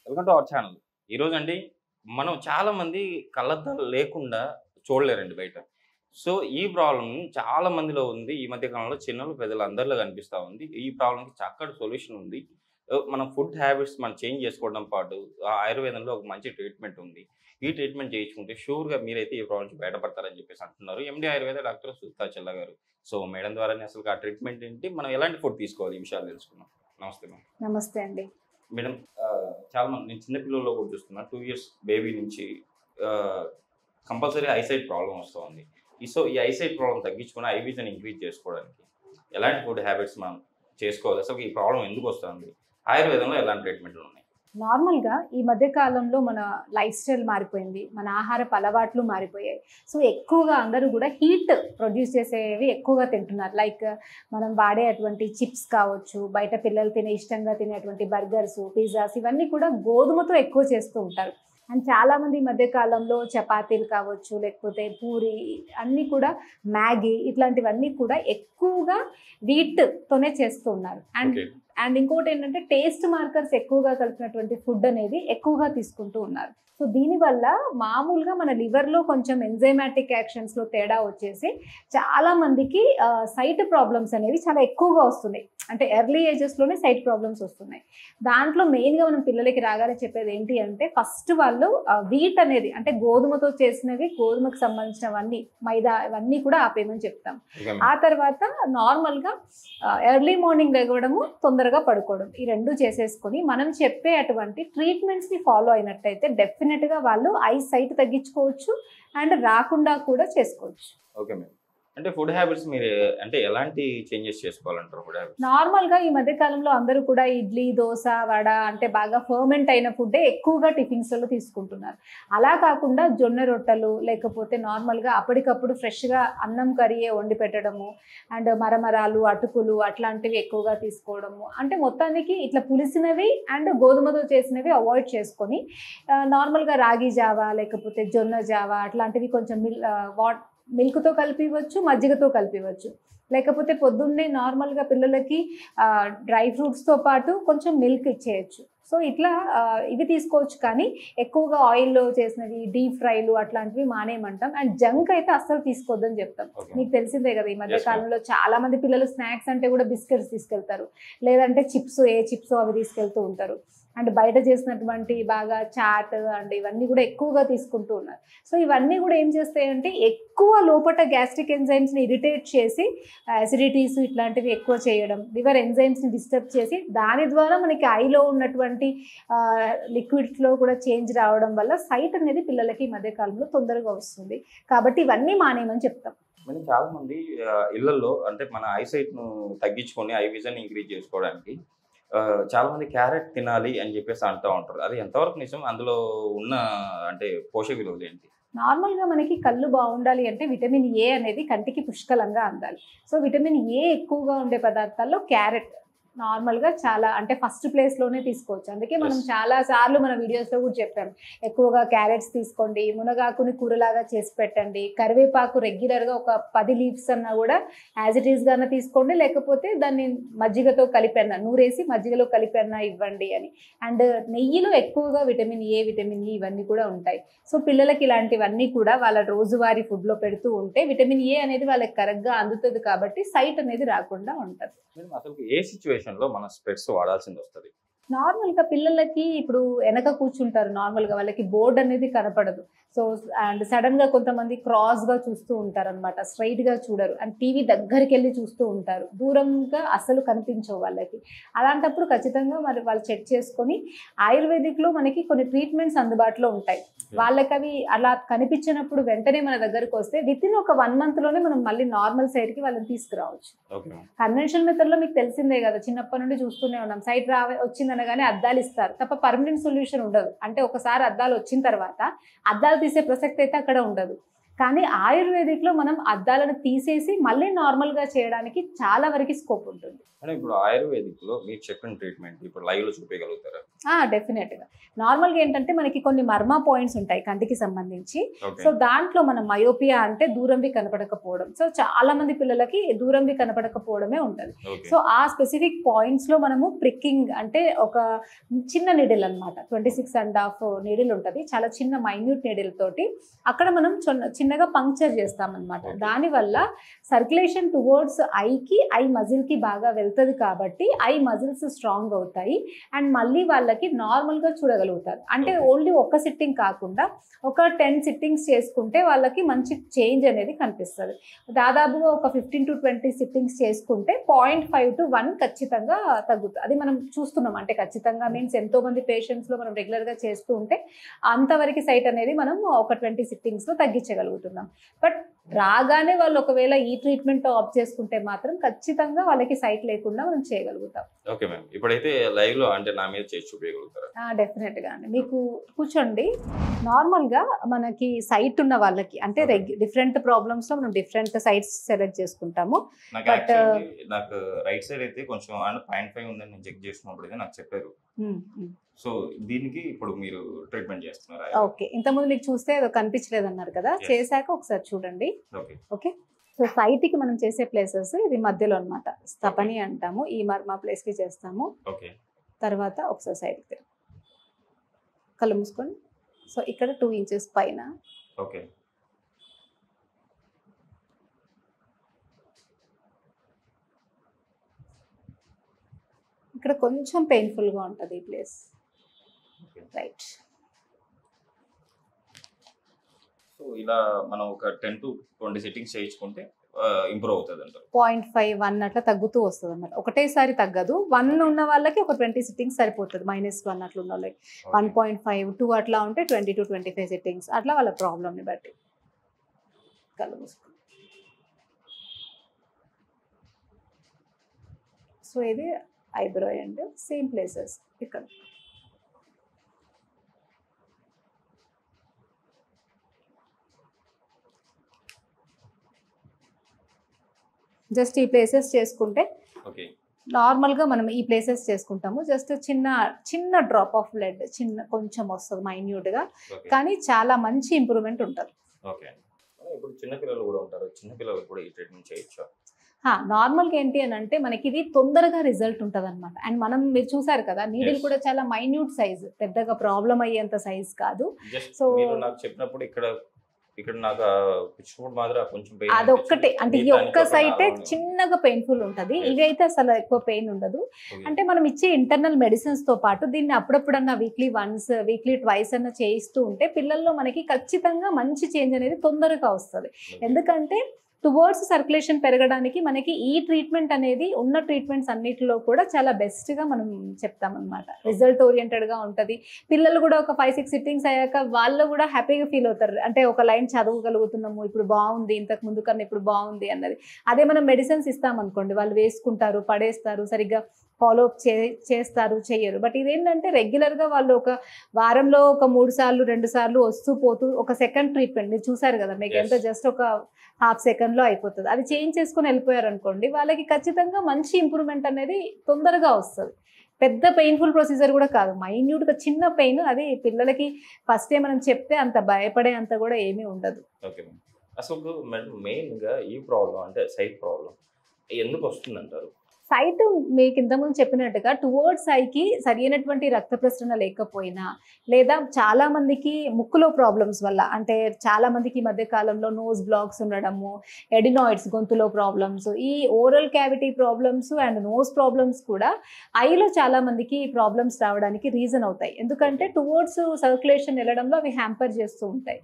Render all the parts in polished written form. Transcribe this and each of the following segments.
Welcome to our channel. ఈరోజు అండి మనం చాలామంది కళ్ళద్దాలు లేకుండా చూడలేరండి బయట. సో, ఈ ప్రాబ్లమ్ చాలా మందిలో ఉంది. ఈ మధ్య కాలంలో చిన్నోళ్ళు, పెద్దలు అందరిలో కనిపిస్తా ఉంది. ఈ ప్రాబ్లమ్‌కి చక్కటి సొల్యూషన్ ఉంది. మన ఫుడ్ హ్యాబిట్స్ మనం చేంజ్ చేసుకోవడం పాటు ఆయుర్వేదంలో ఒక మంచి ట్రీట్మెంట్ ఉంది. ఈ ట్రీట్మెంట్ చేయించుకుంటే షూర్‌గా మీరైతే ఈ ప్రాబ్లమ్ నుంచి బయటపడతారని చెప్పేసి అంటున్నారు. ఎండీ ఆయుర్వేద డాక్టర్ సుతా చెల్లా గారు. సో, మేడం ద్వారానే అసలు ఆ ట్రీట్మెంట్ ఏంటి? మనం ఎలాంటి ఫుడ్ తీసుకోవాలి? ఈ విషయాలు తెలుసుకుందాం. నమస్తే మేడం. నమస్తే అండి. మేడం చాలా మంది నేను చిన్న పిల్లల్లో కూడా చూస్తున్నా 2 ఇయర్స్ బేబీ నుంచి ఆహ్, కంపల్సరీ ఐసైట్ ప్రాబ్లమ్ వస్తూ ఉంది. ఈ ఐసైట్ ప్రాబ్లమ్ తగ్గించుకొని ఐ విజన్ ఇంక్రీజ్ చేసుకోవడానికి ఎలాంటి ఫుడ్ హ్యాబిట్స్ మనం చేసుకోవాలి? అసలు ఈ ప్రాబ్లమ్ ఎందుకు వస్తుంది? ఆయుర్వేదంలో ఎలాంటి ట్రీట్మెంట్లు ఉన్నాయి? నార్మల్‌గా ఈ మధ్య కాలంలో మన లైఫ్ స్టైల్ మారిపోయింది. మన ఆహారపు అలవాట్లు మారిపోయాయి. సో, ఎక్కువగా అందరూ కూడా హీట్ ప్రొడ్యూస్ చేసేవి ఎక్కువగా తింటున్నారు. లైక్ మనం వాడే అటువంటి చిప్స్ కావచ్చు, బయట పిల్లలు ఇష్టంగా తినేటువంటి బర్గర్స్, పిజ్జాస్ ఇవన్నీ కూడా గోధుమతో ఎక్కువ చేస్తూ ఉంటారు. అండ్ చాలామంది ఈ మధ్య కాలంలో చపాతీలు కావచ్చు, లేకపోతే పూరి అన్నీ కూడా మ్యాగీ ఇట్లాంటివన్నీ కూడా ఎక్కువగా వీట్‌తోనే చేస్తూ ఉన్నారు. ఓకే. అండ్ ఇంకోటి ఏంటంటే టేస్ట్ మార్కర్స్ ఎక్కువగా కలిపినటువంటి ఫుడ్ అనేది ఎక్కువగా తీసుకుంటూ ఉన్నారు. సో, దీనివల్ల మామూలుగా మన లివర్‌లో కొంచెం ఎంజైమాటిక్ యాక్షన్స్‌లో తేడా వచ్చేసి చాలా మందికి సైట్ ప్రాబ్లమ్స్ అనేవి చాలా ఎక్కువగా వస్తున్నాయి. అంటే ఎర్లీ ఏజెస్‌లోనే సైట్ ప్రాబ్లమ్స్ వస్తున్నాయి. దాంట్లో మెయిన్‌గా మనం పిల్లలకి రాగానే చెప్పేది ఏంటి అంటే ఫస్ట్ వాళ్ళు వీట్ అనేది అంటే గోధుమతో చేసినవి, గోధుమకు సంబంధించినవన్నీ మైదా ఇవన్నీ కూడా ఆపేయమని చెప్తాం. ఓకే ఆ మేడం. తర్వాత నార్మల్‌గా ఎర్లీ మార్నింగ్ లెగవడము, తొందరగా పడుకోవడం. ఈ 2 చేసేసుకొని మనం చెప్పే అటువంటి ట్రీట్మెంట్స్‌ని ఫాలో అయినట్టయితే డెఫినిట్‌గా వాళ్ళు ఐ సైట్ తగ్గించుకోవచ్చు అండ్ రాకుండా కూడా చేసుకోవచ్చు. Okay madam. అంటే ఫుడ్ హ్యాబిట్స్ మీరు అంటే ఎలాంటి చేంజెస్ చేసుకోవాలంటారు ఫుడ్ హ్యాబిట్స్? నార్మల్‌గా ఈ మధ్య కాలంలో అందరూ కూడా ఇడ్లీ, దోస, వడ అంటే బాగా ఫర్మెంట్ అయిన ఫుడ్డే ఎక్కువగా టిఫిన్స్‌లలో తీసుకుంటున్నారు. అలా కాకుండా జొన్న రొట్టెలు లేకపోతే నార్మల్‌గా అప్పటికప్పుడు ఫ్రెష్‌గా అన్నం కర్రీయే వండి పెట్టడము అండ్ మరమరాలు, అటుకులు అట్లాంటివి ఎక్కువగా తీసుకోవడము. అంటే మొత్తానికి ఇట్లా పులిసినవి అండ్ గోధుమతో చేసినవి అవాయిడ్ చేసుకొని నార్మల్‌గా రాగి జావా లేకపోతే జొన్న జావా అట్లాంటివి కొంచెం మిల్క్‌తో కలిపివ్వచ్చు, మజ్జిగతో కలిపివ్వచ్చు. లేకపోతే పొద్దున్నే నార్మల్‌గా పిల్లలకి డ్రై ఫ్రూట్స్‌తో పాటు కొంచెం మిల్క్ ఇచ్చేయొచ్చు. సో, ఇట్లా ఇవి తీసుకోవచ్చు కానీ ఎక్కువగా ఆయిల్‌లో చేసినవి, డీప్ ఫ్రైలు అట్లాంటివి మానేయమంటాం. అండ్ జంక్ అయితే అస్సలు తీసుకోవద్దని చెప్తాం. ఓకే. మీకు తెలిసిందే కదా! ఈ మధ్య Yes, ma'am. కాలంలో చాలా మంది పిల్లలు స్నాక్స్ అంటే కూడా బిస్కెట్స్ తీసుకెళ్తారు. లేదంటే ఏ చిప్సో అవి తీసుకెళ్తూ ఉంటారు. అండ్ బయట చేసినటువంటి బాగా చాట్ అండ్ ఇవన్నీ కూడా ఎక్కువగా తీసుకుంటూ ఉన్నారు. సో, ఇవన్నీ కూడా ఏం చేస్తాయంటే ఎక్కువ లోపట గ్యాస్ట్రిక్ ఎంజైమ్స్‌ని ఇరిటేట్ చేసి అసిడిటీస్ ఇట్లాంటివి ఎక్కువ చేయడం, లివర్ ఎంజైమ్స్‌ని డిస్టర్బ్ చేసి దాని ద్వారా మనకి ఐలో ఉన్నటువంటి లిక్విడ్స్‌లో కూడా చేంజ్ రావడం వల్ల సైట్ అనేది పిల్లలకి ఈ మధ్య కాలంలో తొందరగా వస్తుంది. కాబట్టి ఇవన్నీ మానేయమని చెప్తాం. మరి చాలా మంది ఇళ్లల్లో అంటే మన ఐసైట్‌ను తగ్గించుకొని ఐ విజన్ ఇంక్రీజ్ చేసుకోవడానికి చాలా మంది క్యారెట్ తినాలి అని చెప్పేసి అంటూ ఉంటారు. అది ఎంతవరకు నిజం? అందులో ఉన్న అంటే పోషక విలువలు ఏంటి? నార్మల్‌గా మనకి కళ్ళు బావుండాలి అంటే విటమిన్ ఏ అనేది కంటికి పుష్కలంగా అందాలి. సో, విటమిన్ ఏ ఎక్కువగా ఉండే పదార్థాల్లో క్యారెట్ నార్మల్‌గా చాలా అంటే ఫస్ట్ ప్లేస్‌లోనే తీసుకోవచ్చు. అందుకే మనం Yes. చాలా సార్లు మన వీడియోస్‌లో కూడా చెప్పాం. ఎక్కువగా క్యారెట్స్ తీసుకోండి, మునగాకుని కూరలాగా చేసి పెట్టండి, కరివేపాకు రెగ్యులర్‌గా ఒక 10 లీవ్స్ అన్నా కూడా యాజ్ ఇట్ ఈస్‌గానే తీసుకోండి. లేకపోతే దాన్ని మజ్జిగతో కలిపన్నా నూరేసి మజ్జిగలో కలిపన్నా ఇవ్వండి అని. అండ్ నెయ్యిలో ఎక్కువగా విటమిన్ ఏ, విటమిన్ ఇ ఇవన్నీ కూడా ఉంటాయి. సో, పిల్లలకి ఇలాంటివన్నీ కూడా వాళ్ళ రోజువారీ ఫుడ్‌లో పెడుతూ ఉంటే విటమిన్ ఏ అనేది వాళ్ళకి కరెక్ట్‌గా అందుతది కాబట్టి సైట్ అనేది రాకుండా ఉంటది. మేడం అసలు ఏ సిట్యుయేషన్‌లో మనం స్పెట్స్ వాడాల్సిందొస్తది? నార్మల్‌గా పిల్లలకి ఇప్పుడు వెనక కూర్చుంటారు నార్మల్‌గా వాళ్ళకి బోర్డ్ అనేది కనపడదు. సో, అండ్ సడెన్‌గా కొంతమంది క్రాస్‌గా చూస్తూ ఉంటారనమాట. స్ట్రెయిట్‌గా చూడరు. అండ్ టీవీ దగ్గరికెళ్ళి చూస్తూ ఉంటారు. దూరంగా అస్సలు కనిపించవు వాళ్ళకి. అలాంటప్పుడు ఖచ్చితంగా మరి వాళ్ళు చెక్ చేసుకొని ఆయుర్వేదిక్‌లో మనకి కొన్ని ట్రీట్మెంట్స్ అందుబాటులో ఉంటాయి. వాళ్ళకవి అలా కనిపించినప్పుడు వెంటనే మన దగ్గరకొస్తే వితిన్ ఒక 1 మంత్‌లోనే మనం మళ్ళీ నార్మల్ సైడ్‌కి వాళ్ళని తీసుకురావచ్చు. ఓకే. కన్వెన్షనల్ మెథడ్‌లో మీకు తెలిసిందే కదా! చిన్నప్పటి నుండి చూస్తూనే ఉన్నాం. సైట్ వచ్చిందనగానే అద్దాలు ఇస్తారు. తప్ప పర్మనెంట్ సొల్యూషన్ ఉండదు. అంటే ఒకసారి అద్దాలు వచ్చిన తర్వాత అద్దాలు తీసే ప్రసక్తి అయితే అక్కడ ఉండదు. కానీ ఆయుర్వేదిక్లో మనం అద్దాలను తీసేసి మళ్ళీ నార్మల్గా చేయడానికి చాలా వరకు స్కోప్ ఉంటుంది. అంటే ఇప్పుడు ఆయుర్వేదిక్లో మీరు చెప్పిన ట్రీట్మెంట్ ఇప్పుడు లైవ్లో చూపించగలుగుతారా? డెఫినెట్గా. నార్మల్గా ఏంటంటే మనకి కొన్ని మర్మా పాయింట్స్ ఉంటాయి కంటికి సంబంధించి. సో దాంట్లో మనం మయోపియా అంటే దూరంవి కనపడకపోవడం. సో చాలా మంది పిల్లలకి దూరంవి కనపడకపోవడమే ఉంటుంది. సో ఆ స్పెసిఫిక్ పాయింట్స్లో మనము ప్రిక్కింగ్ అంటే ఒక చిన్న నీడిల్ అనమాట, 26.5 నీడిల్ ఉంటుంది, చాలా చిన్న మైన్యూట్ నీడిల్ తోటి అక్కడ మనం చిన్నగా పంక్చర్ చేస్తామన్నమాట. దానివల్ల సర్క్యులేషన్ టువర్డ్స్ ఐకి, ఐ మజిల్కి బాగా వెళ్తుంది కాబట్టి ఐ మజిల్స్ స్ట్రాంగ్ అవుతాయి అండ్ మళ్ళీ వాళ్ళకి నార్మల్గా చూడగలుగుతారు. అంటే ఓన్లీ ఒక్క సిట్టింగ్ కాకుండా ఒక 10 సిట్టింగ్స్ చేసుకుంటే వాళ్ళకి మంచి చేంజ్ అనేది కనిపిస్తుంది. దాదాపుగా ఒక 15 to 20 సిట్టింగ్స్ చేసుకుంటే 0.5 to 1 ఖచ్చితంగా తగ్గుతుంది. అది మనం చూస్తున్నాం. అంటే ఖచ్చితంగా మీన్స్ ఎంతో మంది పేషెంట్స్లో మనం రెగ్యులర్గా చేస్తూ ఉంటే అంతవరకు సైట్ అనేది మనం ఒక 20 సిట్టింగ్స్లో తగ్గించగలుగుతున్నాం. బట్ రాగానే వాళ్ళు ఒకవేళ ఈ ట్రీట్మెంట్ ఆప్ చేసుకుంటే మాత్రం ఖచ్చితంగా వాళ్ళకి సైట్ లేకుండా మనం చేయగలుగుతాం. ఓకే మ్యామ్, ఇప్పుడైతే లైవ్ లో అంటే నా మీద చేసి చూపించగలుగుతారా? డెఫినెట్ గా అండి. మీకు కూర్చోండి. నార్మల్ గా మనకి సైట్ ఉన్న వాళ్ళకి అంటే డిఫరెంట్ ప్రాబ్లమ్స్ లో మనం డిఫరెంట్ సైట్స్ సెలెక్ట్ చేసుకుంటాము. నాకు రైట్ సైడ్ అయితే కొంచెం 0.5 ఉందని నేను చెక్ చేసినప్పుడు అయితే నాకు చెప్పారు. సో దీనికి ఇప్పుడు మీరు ట్రీట్మెంట్ చేస్తున్నారా? ఓకే, ఇంతకుముందు మీకు చూస్తే ఏదో కనిపించలేదు అన్నారు కదా, చేశాక ఒకసారి చూడండి. ఓకే, సో సైట్కి మనం చేసే ప్లేసెస్ ఇది మధ్యలో అన్నమాట, స్తపని అంటాము. ఈ మర్మా ప్లేస్కి చేస్తాము. ఓకే, తర్వాత ఒకసారి సైడ్కి కళ్ళు మూసుకొని, సో ఇక్కడ 2 ఇంచెస్ పైన. ఓకే, ఇక్కడ కొంచెం పెయిన్ఫుల్గా ఉంటుంది ఈ ప్లేస్. రైట్. సో ఇలా మనం ఒక 10 to 20 సిట్టింగ్స్ చేయించుకుంటే ఇంప్రూవ్ అవుతుంది అంటారు. 0.5, 1 అట్లా తగ్గుతూ వస్తుంది అన్నమాట. ఒకటేసారి తగ్గదు. 1 ఉన్న వాళ్ళకి ఒక 20 సిట్టింగ్స్ సరిపోతుంది. -1 అట్లా ఉన్న వాళ్ళకి 1.5, 2 అట్లా ఉంటే 20 to 25 సిట్టింగ్స్ అట్లా వాళ్ళ ప్రాబ్లమ్ని బట్టి. కళ్ళు మూసుకో. సో ఇది ఐబ్రో అండ్ సేమ్ ప్లేసెస్ ఇక్కడ. జస్ట్ ఈ ప్లేసెస్ చేసుకుంటే నార్మల్గా మనం ఈ ప్లేసెస్ చేసుకుంటాము. జస్ట్ చిన్న డ్రాప్ ఆఫ్ బ్లడ్ కొంచెం వస్తుంది మైన్యూట్గా, కానీ చాలా మంచి ఇంప్రూవ్మెంట్ ఉంటుంది. ఓకే, ఇప్పుడు చిన్నపిల్లలు కూడా ఉంటారు, చిన్నపిల్లలకు కూడా ఈ ట్రీట్మెంట్ చేయొచ్చా? నార్మల్గా ఏంటి అని అంటే మనకి ఇది తొందరగా రిజల్ట్ ఉంటుంది అనమాట. అండ్ మీరు చూసారు కదా, నీడిల్ కూడా చాలా మైన్యూట్ సైజ్, పెద్దగా ప్రాబ్లం అయ్యేంత సైజ్ కాదు. సో నాకు చెప్పినప్పుడు ఇక్కడ నాకు కొంచెం అదొక్కటే అంటే ఈ ఒక్క సైటే చిన్నగా పెయిన్ఫుల్ ఉంటుంది. ఇవి అయితే అసలు ఎక్కువ పెయిన్ ఉండదు. అంటే మనం ఇచ్చే ఇంటర్నల్ మెడిసిన్స్ తో పాటు దీన్ని అప్పుడప్పుడన్నా వీక్లీ 1, వీక్లీ 2 అన్న చేయిస్తూ ఉంటే పిల్లల్లో మనకి ఖచ్చితంగా మంచి చేంజ్ అనేది తొందరగా వస్తుంది. ఎందుకంటే టువర్డ్స్ సర్క్యులేషన్ పెరగడానికి మనకి ఈ ట్రీట్మెంట్ అనేది ఉన్న ట్రీట్మెంట్స్ అన్నిటిలో కూడా చాలా బెస్ట్గా మనం చెప్తామన్నమాట. రిజల్ట్ ఓరియంటెడ్గా ఉంటుంది. పిల్లలు కూడా ఒక 5-6 సిట్టింగ్స్ అయ్యాక వాళ్ళు కూడా హ్యాపీగా ఫీల్ అవుతారు. అంటే ఒక లైన్ చదవగలుగుతున్నాము, ఇప్పుడు బాగుంది, ఇంతకు ముందు కన్నా ఇప్పుడు బాగుంది అన్నది. అదే మనం మెడిసిన్స్ ఇస్తామనుకోండి, వాళ్ళు వేసుకుంటారు, పడేస్తారు, సరిగ్గా ఫాలో అప్ చేస్తారు, చెయ్యరు. బట్ ఇదేంటంటే రెగ్యులర్గా వాళ్ళు ఒక వారంలో ఒక 3 సార్లు 2 సార్లు వస్తూ పోతూ ఒక సెకండ్ ట్రీట్మెంట్ మీరు చూసారు కదా, మీకు ఎంత జస్ట్ ఒక ½ సెకండ్లో అయిపోతుంది. అది చేంజ్ చేసుకుని వెళ్ళిపోయారు అనుకోండి, వాళ్ళకి ఖచ్చితంగా మంచి ఇంప్రూవ్మెంట్ అనేది తొందరగా వస్తుంది. పెద్ద పెయిన్ఫుల్ ప్రొసీజర్ కూడా కాదు, మైన్యూట్గా చిన్న పెయిన్. అది పిల్లలకి ఫస్ట్ డే మనం చెప్తే అంత భయపడే అంత కూడా ఏమీ ఉండదు. ఓకే, అసలు మెయిన్గా ఈ ప్రాబ్లం అంటే సైట్ ప్రాబ్లం ఎందుకు వస్తుంది అంటారు? సైట్ మీకు ఇంతకుముందు చెప్పినట్టుగా టువర్డ్స్ ఐకి సరైనటువంటి రక్త ప్రసరణ లేకపోయినా, లేదా చాలా మందికి ముక్కులో ప్రాబ్లమ్స్ వల్ల, అంటే చాలా మందికి ఈ మధ్య కాలంలో నోస్ బ్లాక్స్ ఉండడము, ఎడినాయిడ్స్ గొంతులో ప్రాబ్లమ్స్, ఈ oral cavity problems and nose problems కూడా ఐలో చాలా మందికి ప్రాబ్లమ్స్ రావడానికి రీజన్ అవుతాయి. ఎందుకంటే టువర్డ్స్ సర్క్యులేషన్ వెళ్ళడంలో అవి హ్యాంపర్ చేస్తూ ఉంటాయి.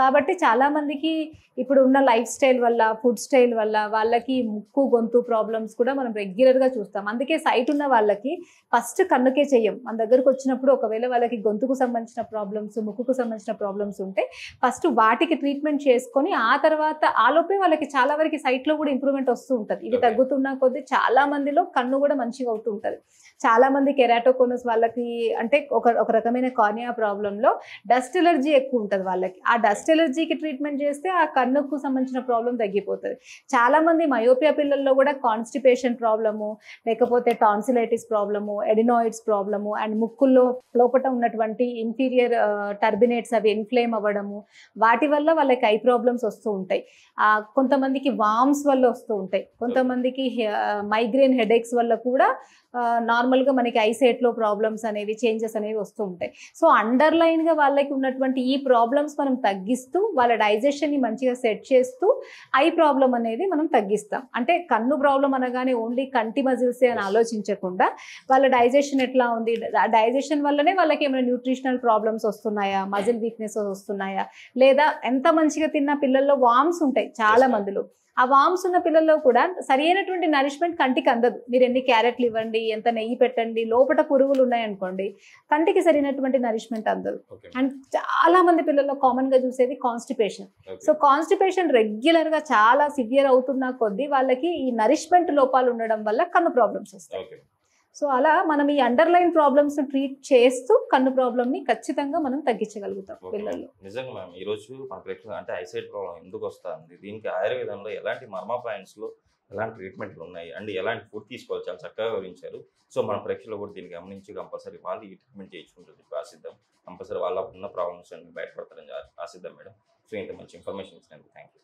కాబట్టి చాలా మందికి ఇప్పుడు ఉన్న లైఫ్ స్టైల్ వల్ల, ఫుడ్ స్టైల్ వల్ల వాళ్ళకి ముక్కు గొంతు ప్రాబ్లమ్స్ కూడా మనం రెగ్యులర్ రెగ్యులర్గా చూస్తాం. అందుకే సైట్ ఉన్న వాళ్ళకి ఫస్ట్ కన్నుకే చెయ్యం. మన దగ్గరకు వచ్చినప్పుడు ఒకవేళ వాళ్ళకి గొంతుకు సంబంధించిన ప్రాబ్లమ్స్, ముక్కుకు సంబంధించిన ప్రాబ్లమ్స్ ఉంటే ఫస్ట్ వాటికి ట్రీట్మెంట్ చేసుకొని ఆ తర్వాత ఆలోపే వాళ్ళకి చాలా వరకు సైట్లో కూడా ఇంప్రూవ్మెంట్ వస్తూ ఉంటుంది. ఇవి తగ్గుతున్న కొద్దీ చాలా మందిలో కన్ను కూడా మంచిగా అవుతూ ఉంటుంది. చాలా మంది కెరాటోకోనస్ వాళ్ళకి అంటే ఒక రకమైన కార్నియా ప్రాబ్లంలో డస్ట్ ఎలర్జీ ఎక్కువ ఉంటుంది వాళ్ళకి. ఆ డస్ట్ ఎలర్జీకి ట్రీట్మెంట్ చేస్తే ఆ కన్నుకు సంబంధించిన ప్రాబ్లం తగ్గిపోతుంది. చాలా మంది మయోపియా పిల్లల్లో కూడా కాన్స్టిపేషన్ ప్రాబ్లము, లేకపోతే tonsillitis problem, adenoids problem and ముక్కుల్లో లోపల ఉన్నటువంటి ఇన్ఫీరియర్ టర్బినేట్స్ అవి ఇన్ఫ్లేమ్ అవ్వడము, వాటి వల్ల వాళ్ళకి ఐ ప్రాబ్లమ్స్ వస్తూ ఉంటాయి. కొంతమందికి వామ్స్ వల్ల వస్తూ ఉంటాయి. కొంతమందికి మైగ్రేన్ హెడేక్స్ వల్ల కూడా నార్మల్గా మనకి ఐసైట్లో ప్రాబ్లమ్స్ అనేవి చేంజెస్ అనేవి వస్తూ ఉంటాయి. సో అండర్లైన్గా వాళ్ళకి ఉన్నటువంటి ఈ ప్రాబ్లమ్స్ మనం తగ్గిస్తూ వాళ్ళ డైజెషన్ని మంచిగా సెట్ చేస్తూ ఐ ప్రాబ్లం అనేది మనం తగ్గిస్తాం. అంటే కన్ను ప్రాబ్లం అనగానే ఓన్లీ కంటి మజిల్సే అని ఆలోచించకుండా వాళ్ళ డైజెషన్ ఎట్లా ఉంది, డైజెషన్ వల్లనే వాళ్ళకి ఏమైనా న్యూట్రిషనల్ ప్రాబ్లమ్స్ వస్తున్నాయా, మజిల్ వీక్నెస్ వస్తున్నాయా, లేదా ఎంత మంచిగా తిన్న పిల్లల్లో వామ్స్ ఉంటాయి చాలా మందిలో. ఆ వామ్స్ ఉన్న పిల్లల్లో కూడా సరైనటువంటి నరిష్మెంట్ కంటికి అందదు. మీరు ఎన్ని క్యారెట్లు ఇవ్వండి, ఎంత నెయ్యి పెట్టండి, లోపల పురుగులు ఉన్నాయనుకోండి, కంటికి సరైనటువంటి నరిష్మెంట్ అందదు. అండ్ చాలా మంది పిల్లల్లో కామన్గా చూసేది కాన్స్టిపేషన్. సో కాన్స్టిపేషన్ రెగ్యులర్గా చాలా సివియర్ అవుతున్న కొద్దీ వాళ్ళకి ఈ నరిష్మెంట్ లోపాలు ఉండడం వల్ల కన్ను ప్రాబ్లమ్స్ వస్తాయి. సో అలా మనం ఈ అండర్లైన్ ప్రాబ్లమ్స్ ట్రీట్ చేస్తూ కన్ను ప్రాబ్లమ్ని ఖచ్చితంగా మనం తగ్గించగలుగుతాం పిల్లల్లో. నిజంగా మ్యామ్, ఈరోజు మన ప్రేక్షకులు అంటే ఐసైట్ ప్రాబ్లం ఎందుకు వస్తుంది, దీనికి ఆయుర్వేదంలో ఎలాంటి మర్మ పాయింట్స్లో ఎలాంటి ట్రీట్మెంట్లు ఉన్నాయి అండ్ ఎలాంటి ఫుడ్ తీసుకోవాలి చాలా చక్కగా వివరించారు. సో మన ప్రేక్షకులు కూడా దీన్ని గమనించి కంపల్సరీ వాళ్ళు ఈ ట్రీట్మెంట్ చేయించుకుంటుంది ఆశిద్దాం. కంపల్సరీ వాళ్ళ ఉన్న ప్రాబ్లమ్స్ అన్ని బయటపడతారని ఆశిద్దాం మేడం. సో ఇంత మంచి ఇన్ఫర్మేషన్ ఇచ్చినందుకు థ్యాంక్ యూ.